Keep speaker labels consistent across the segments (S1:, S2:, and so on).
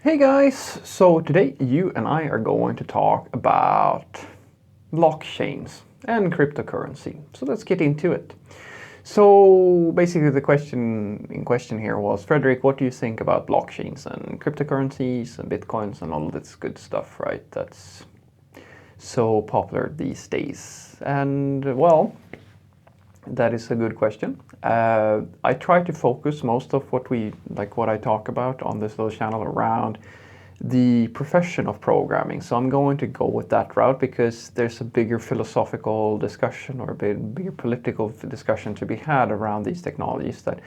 S1: Hey guys, so today you and I are going to talk about blockchains and cryptocurrency. So let's get into it. So basically the question in question here was, Frederick, what do you think about blockchains and cryptocurrencies and bitcoins and all of this good stuff, right? That's so popular these days. And well, that is a good question. I try to focus most of what I talk about on this little channel around the profession of programming. So I'm going to go with that route because there's a bigger philosophical discussion or a bigger political discussion to be had around these technologies that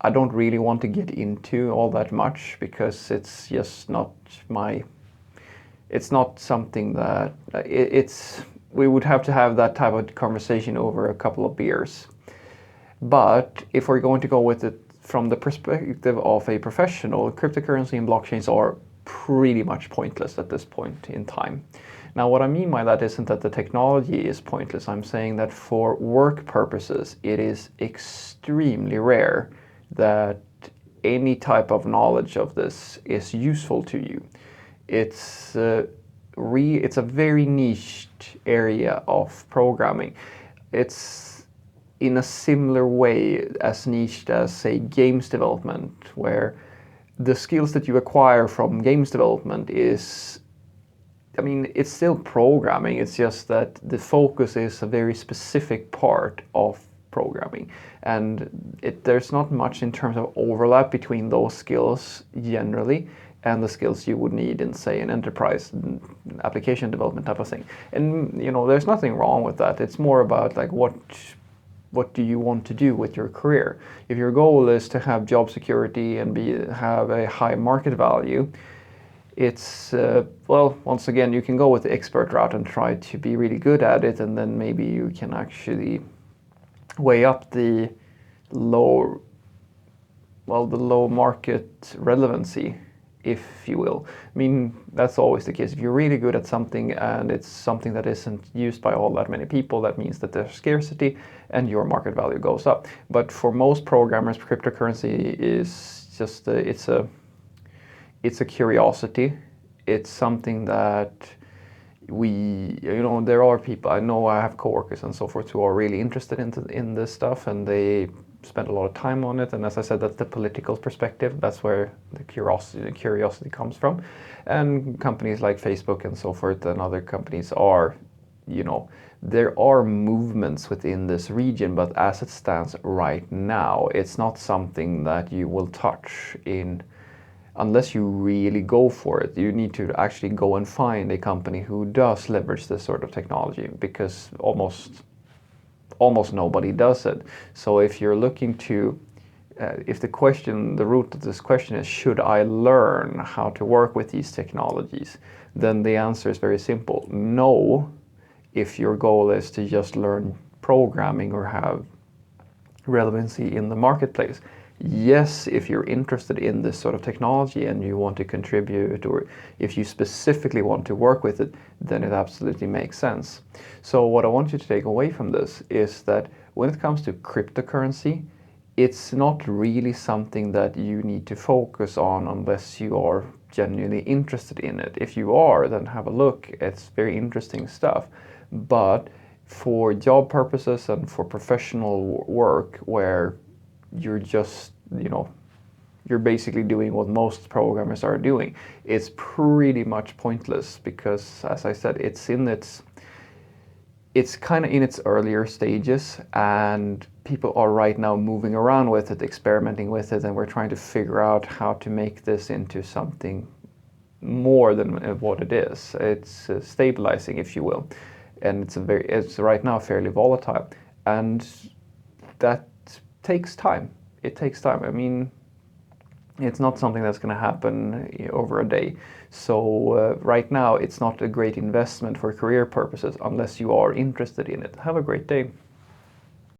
S1: I don't really want to get into all that much because it's just not it's not something that we would have to have that type of conversation over a couple of beers. But if we're going to go with it from the perspective of a professional, cryptocurrency and blockchains are pretty much pointless at this point in time. Now, what I mean by that isn't that the technology is pointless. I'm saying that for work purposes, it is extremely rare that any type of knowledge of this is useful to you. It's a very niched area of programming. It's in a similar way as niched as, say, games development, where the skills that you acquire from games development is, it's still programming. It's just that the focus is a very specific part of programming. And there's not much in terms of overlap between those skills generally and the skills you would need in, say, an enterprise application development type of thing. And, there's nothing wrong with that. It's more about like what do you want to do with your career? If your goal is to have job security and have a high market value, it's, once again, you can go with the expert route and try to be really good at it, and then maybe you can actually weigh up the low market relevancy, if you will. That's always the case. If you're really good at something and it's something that isn't used by all that many people, that means that there's scarcity and your market value goes up. But for most programmers, cryptocurrency is just it's a curiosity. It's something that there are people, I know I have coworkers and so forth who are really interested in this stuff, and they spend a lot of time on it. And as I said, that's the political perspective. That's where the curiosity comes from. And companies like Facebook and so forth and other companies are, there are movements within this region, but as it stands right now, it's not something that you will touch unless you really go for it. You need to actually go and find a company who does leverage this sort of technology, because almost nobody does it. So if you're looking to, the root of this question is, should I learn how to work with these technologies? Then the answer is very simple. No, if your goal is to just learn programming or have relevancy in the marketplace. Yes, if you're interested in this sort of technology and you want to contribute, or if you specifically want to work with it, then it absolutely makes sense. So what I want you to take away from this is that when it comes to cryptocurrency, it's not really something that you need to focus on unless you are genuinely interested in it. If you are, then have a look. It's very interesting stuff. But for job purposes and for professional work, where you're just, you're basically doing what most programmers are doing, it's pretty much pointless, because, as I said, it's kind of in its earlier stages, and people are right now moving around with it, experimenting with it, and we're trying to figure out how to make this into something more than what it is. It's stabilizing, if you will, and it's right now fairly volatile, and that takes time. It takes time. It's not something that's going to happen over a day. So right now, it's not a great investment for career purposes unless you are interested in it. Have a great day.